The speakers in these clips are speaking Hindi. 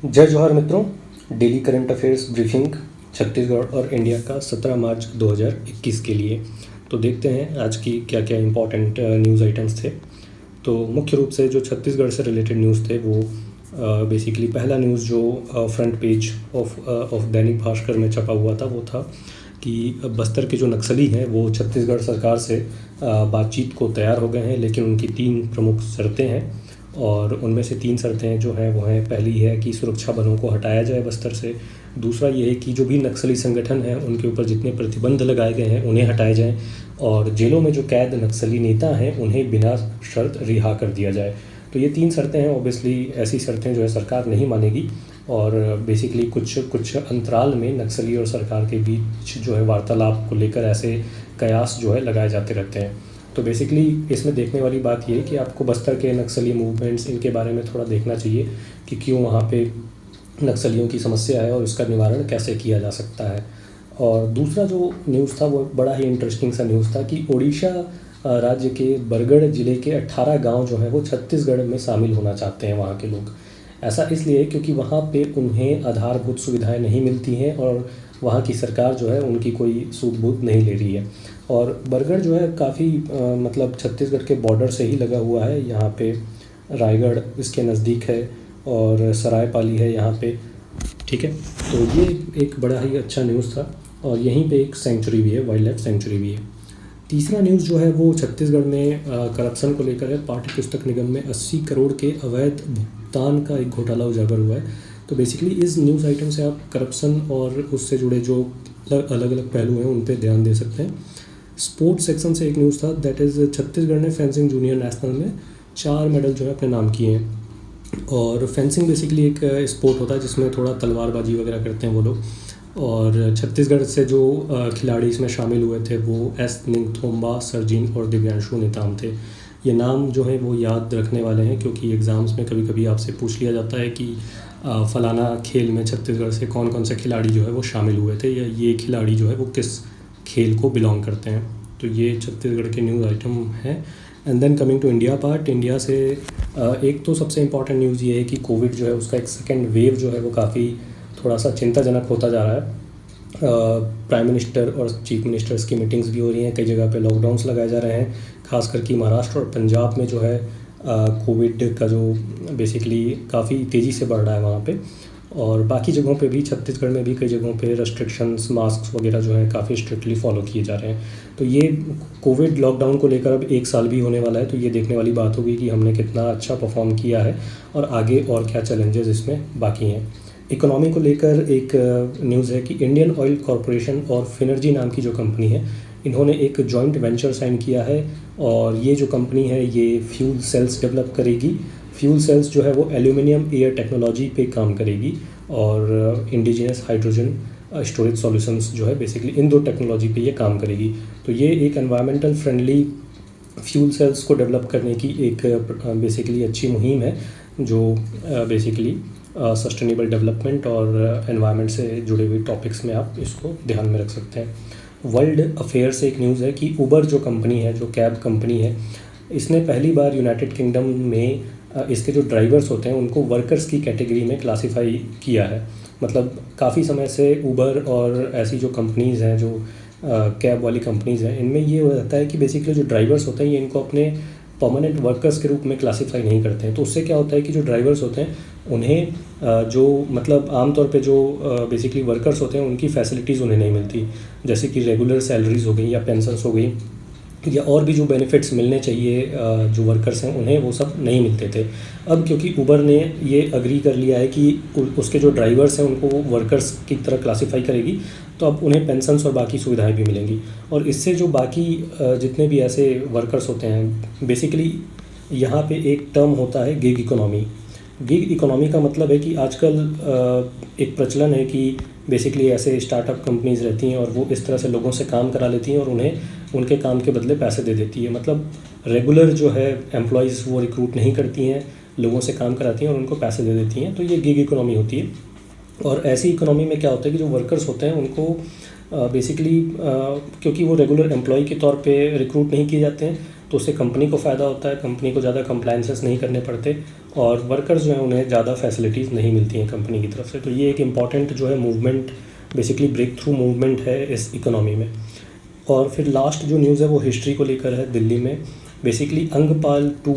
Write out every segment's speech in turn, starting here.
जय जौहर मित्रों। Daily current affairs briefing Chhattisgarh और इंडिया का 17 मार्च 2021 के लिए। तो देखते हैं आज की क्या क्या इम्पोर्टेंट न्यूज़ आइटम्स थे। तो मुख्य रूप से जो छत्तीसगढ़ से रिलेटेड न्यूज़ थे वो बेसिकली पहला न्यूज़ जो front page of Dainik Bhaskar में छपा हुआ था वो था कि बस्तर के जो नक्सली हैं वो छत्तीसगढ़ सरकार से बातचीत को तैयार हो गए हैं, लेकिन उनकी 3 प्रमुख शर्तें हैं और उनमें से 3 शर्तें जो हैं वो हैं, पहली है कि सुरक्षा बलों को हटाया जाए बस्तर से। दूसरा ये है कि जो भी नक्सली संगठन हैं उनके ऊपर जितने प्रतिबंध लगाए गए हैं उन्हें हटाए जाएं और जेलों में जो कैद नक्सली नेता हैं उन्हें बिना शर्त रिहा कर दिया जाए। तो ये 3 शर्तें हैं। ऑब्वियसली ऐसी शर्तें जो है सरकार नहीं मानेगी और बेसिकली कुछ अंतराल में नक्सली और सरकार के बीच जो है वार्तालाप को लेकर ऐसे कयास जो है लगाए जाते रहते हैं। तो बेसिकली इसमें देखने वाली बात ये है कि आपको बस्तर के नक्सली मूवमेंट्स इनके बारे में थोड़ा देखना चाहिए कि क्यों वहाँ पे नक्सलियों की समस्या है और इसका निवारण कैसे किया जा सकता है। और दूसरा जो न्यूज़ था वो बड़ा ही इंटरेस्टिंग सा न्यूज़ था कि ओडिशा राज्य के बरगढ़ ज़िले के 18 गांव जो हैं वो छत्तीसगढ़ में शामिल होना चाहते हैं वहाँ के लोग। ऐसा इसलिए क्योंकि वहाँ पे उन्हें आधारभूत सुविधाएं नहीं मिलती हैं और वहाँ की सरकार जो है उनकी कोई सूद-बूद नहीं ले रही है। और बरगढ़ जो है काफ़ी मतलब छत्तीसगढ़ के बॉर्डर से ही लगा हुआ है। यहाँ पे रायगढ़ इसके नज़दीक है और सरायपाली है यहाँ पे, ठीक है। तो ये एक बड़ा ही अच्छा न्यूज़ था और यहीं पे एक सेंचुरी भी है, वाइल्ड लाइफ सेंचुरी भी है। तीसरा न्यूज़ जो है वो छत्तीसगढ़ में करप्शन को लेकर है। पाठ्य पुस्तक निगम में 80 करोड़ के अवैध भुगतान का एक घोटाला उजागर हुआ है। तो बेसिकली इस न्यूज़ आइटम से आप करप्शन और उससे जुड़े जो अलग अलग पहलू हैं उन पे ध्यान दे सकते हैं। स्पोर्ट्स सेक्शन से एक न्यूज़ था, दैट इज़ छत्तीसगढ़ ने फेंसिंग जूनियर नेशनल में 4 मेडल जो है अपने नाम किए हैं। और फेंसिंग बेसिकली एक स्पोर्ट होता है जिसमें थोड़ा तलवारबाजी वगैरह करते हैं वो लोग। और छत्तीसगढ़ से जो खिलाड़ी इसमें शामिल हुए थे वो एस निंगथोम्बा, सर्जिन और दिव्यांशु नेताम थे। ये नाम जो है वो याद रखने वाले हैं क्योंकि एग्ज़ाम्स में कभी कभी आपसे पूछ लिया जाता है कि फ़लाना खेल में छत्तीसगढ़ से कौन कौन से खिलाड़ी जो है वो शामिल हुए थे या ये खिलाड़ी जो है वो किस खेल को बिलोंग करते हैं। तो ये छत्तीसगढ़ के न्यूज़ आइटम हैं। And then coming to India part, India से एक तो सबसे इम्पॉर्टेंट न्यूज़ ये है कि कोविड जो है उसका एक सेकेंड वेव जो है वो काफ़ी थोड़ा सा चिंताजनक होता जा रहा है। प्राइम मिनिस्टर और चीफ मिनिस्टर्स की मीटिंग्स भी हो रही हैं, कई जगह पे लॉकडाउन्स लगाए जा रहे हैं, खासकर कि महाराष्ट्र और पंजाब में जो है कोविड का जो बेसिकली काफ़ी तेज़ी से बढ़ रहा है वहाँ पे। और बाकी जगहों पे भी, छत्तीसगढ़ में भी कई जगहों पे रेस्ट्रिक्शंस, मास्क वगैरह जो है काफ़ी स्ट्रिक्टली फॉलो किए जा रहे हैं। तो ये कोविड लॉकडाउन को लेकर अब 1 साल भी होने वाला है, तो ये देखने वाली बात होगी कि हमने कितना अच्छा परफॉर्म किया है और आगे और क्या चैलेंजेस इसमें बाकी हैं। इकोनॉमी को लेकर एक न्यूज़ है कि इंडियन ऑयल कॉरपोरेशन और फिनर्जी नाम की जो कंपनी है इन्होंने एक जॉइंट वेंचर साइन किया है और ये जो कंपनी है ये फ्यूल सेल्स डेवलप करेगी। फ्यूल सेल्स जो है वो एल्यूमिनियम एयर टेक्नोलॉजी पे काम करेगी और इंडिजिनस हाइड्रोजन स्टोरेज सॉल्यूशंस जो है बेसिकली इन 2 टेक्नोलॉजी पे ये काम करेगी। तो ये एक एनवायरमेंटल फ्रेंडली फ्यूल सेल्स को डेवलप करने की एक बेसिकली अच्छी मुहिम है जो बेसिकली सस्टेनेबल डेवलपमेंट और एनवायरनमेंट से जुड़े हुए टॉपिक्स में आप इसको ध्यान में रख सकते हैं। वर्ल्ड अफेयर से एक न्यूज़ है कि उबर जो कंपनी है, जो कैब कंपनी है, इसने पहली बार यूनाइटेड किंगडम में इसके जो ड्राइवर्स होते हैं उनको वर्कर्स की कैटेगरी में क्लासिफाई किया है। मतलब काफ़ी समय से उबर और ऐसी जो कंपनीज़ हैं, जो कैब वाली कंपनीज़ हैं, इनमें ये हो जाता है कि बेसिकली जो ड्राइवर्स होते हैं ये इनको अपने परमानेंट वर्कर्स के रूप में क्लासिफाई नहीं करते हैं। तो उससे क्या होता है कि जो ड्राइवर्स होते हैं उन्हें जो मतलब आमतौर पे जो बेसिकली वर्कर्स होते हैं उनकी फैसिलिटीज़ उन्हें नहीं मिलती, जैसे कि रेगुलर सैलरीज़ हो गई या पेंशन्स हो गई या और भी जो बेनिफिट्स मिलने चाहिए जो वर्कर्स हैं उन्हें वो सब नहीं मिलते थे। अब क्योंकि उबर ने ये अग्री कर लिया है कि उसके जो ड्राइवर्स हैं उनको वो वर्कर्स की तरह क्लासिफाई करेगी, तो अब उन्हें पेंशन्स और बाकी सुविधाएं भी मिलेंगी। और इससे जो बाकी जितने भी ऐसे वर्कर्स होते हैं, बेसिकली यहाँ पे एक टर्म होता है गिग इकोनॉमी। गिग इकोनॉमी का मतलब है कि आजकल एक प्रचलन है कि बेसिकली ऐसे स्टार्टअप कंपनीज़ रहती हैं और वो इस तरह से लोगों से काम करा लेती हैं और उन्हें उनके काम के बदले पैसे दे देती है। मतलब रेगुलर जो है एम्प्लॉयज़ वो रिक्रूट नहीं करती हैं, लोगों से काम कराती हैं और उनको पैसे दे देती हैं। तो ये गिग इकोनॉमी होती है। और ऐसी इकोनॉमी में क्या होता है कि जो वर्कर्स होते हैं उनको बेसिकली क्योंकि वो रेगुलर एम्प्लॉय के तौर पे रिक्रूट नहीं किए जाते हैं, तो उससे कंपनी को फ़ायदा होता है, कंपनी को ज़्यादा कंप्लायंसेस नहीं करने पड़ते और वर्कर्स जो हैं उन्हें ज़्यादा फैसिलिटीज़ नहीं मिलती हैं कंपनी की तरफ से। तो ये एक इम्पॉर्टेंट जो है movement, basically breakthrough movement है इस इकोनॉमी में। और फिर लास्ट जो न्यूज़ है वो हिस्ट्री को लेकर है। दिल्ली में बेसिकली अंगपाल II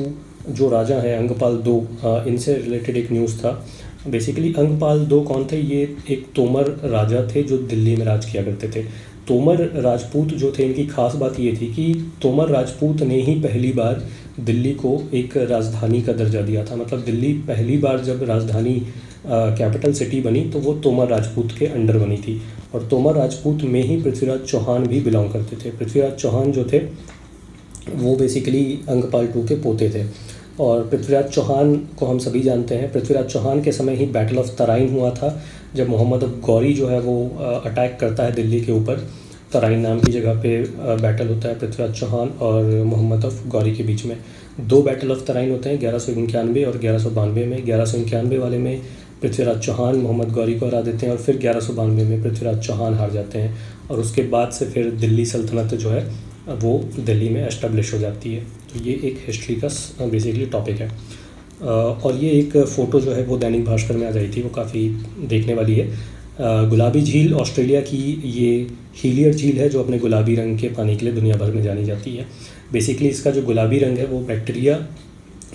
जो राजा हैं, अंगपाल II, इनसे रिलेटेड एक न्यूज़ था। बेसिकली अंगपाल II कौन थे? ये एक तोमर राजा थे जो दिल्ली में राज किया करते थे। तोमर राजपूत जो थे, इनकी खास बात ये थी कि तोमर राजपूत ने ही पहली बार दिल्ली को एक राजधानी का दर्जा दिया था। मतलब दिल्ली पहली बार जब राजधानी कैपिटल सिटी बनी तो वो तोमर राजपूत के अंडर बनी थी। और तोमर राजपूत में ही पृथ्वीराज चौहान भी बिलोंग करते थे। पृथ्वीराज चौहान जो थे वो बेसिकली अंगपाल II के पोते थे। और पृथ्वीराज चौहान को हम सभी जानते हैं। पृथ्वीराज चौहान के समय ही बैटल ऑफ तराइन हुआ था, जब मोहम्मद गौरी जो है वो अटैक करता है दिल्ली के ऊपर। तराइन नाम की जगह पे बैटल होता है पृथ्वीराज चौहान और मोहम्मद गौरी के बीच में। 2 बैटल ऑफ तराइन होते हैं, 1191 और 1192 में। 1191 वाले में पृथ्वीराज चौहान मोहम्मद गौरी को हरा देते हैं और फिर 1192 में पृथ्वीराज चौहान हार जाते हैं और उसके बाद से फिर दिल्ली सल्तनत जो है वो दिल्ली में एस्टेब्लिश हो जाती है। तो ये एक हिस्ट्री का बेसिकली टॉपिक है। और ये एक फ़ोटो जो है वो दैनिक भास्कर में आ जाई थी, वो काफ़ी देखने वाली है। गुलाबी झील ऑस्ट्रेलिया की ये हीलियर झील है जो अपने गुलाबी रंग के पानी के लिए दुनिया भर में जानी जाती है। बेसिकली इसका जो गुलाबी रंग है वो बैक्टीरिया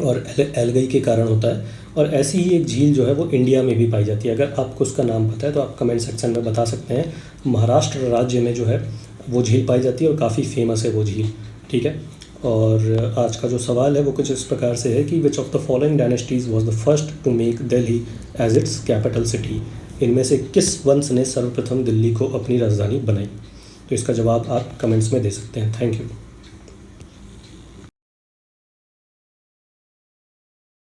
और एल्गाई के कारण होता है। और ऐसी ही एक झील जो है वो इंडिया में भी पाई जाती है। अगर आपको उसका नाम पता है तो आप कमेंट सेक्शन में बता सकते हैं। महाराष्ट्र राज्य में जो है वो झील पाई जाती है और काफ़ी फेमस है वो झील, ठीक है। और आज का जो सवाल है वो कुछ इस प्रकार से है कि which of the following dynasties was the first to make Delhi as its capital city. इनमें से किस वंश ने सर्वप्रथम दिल्ली को अपनी राजधानी बनाई? तो इसका जवाब आप कमेंट्स में दे सकते हैं। Thank you.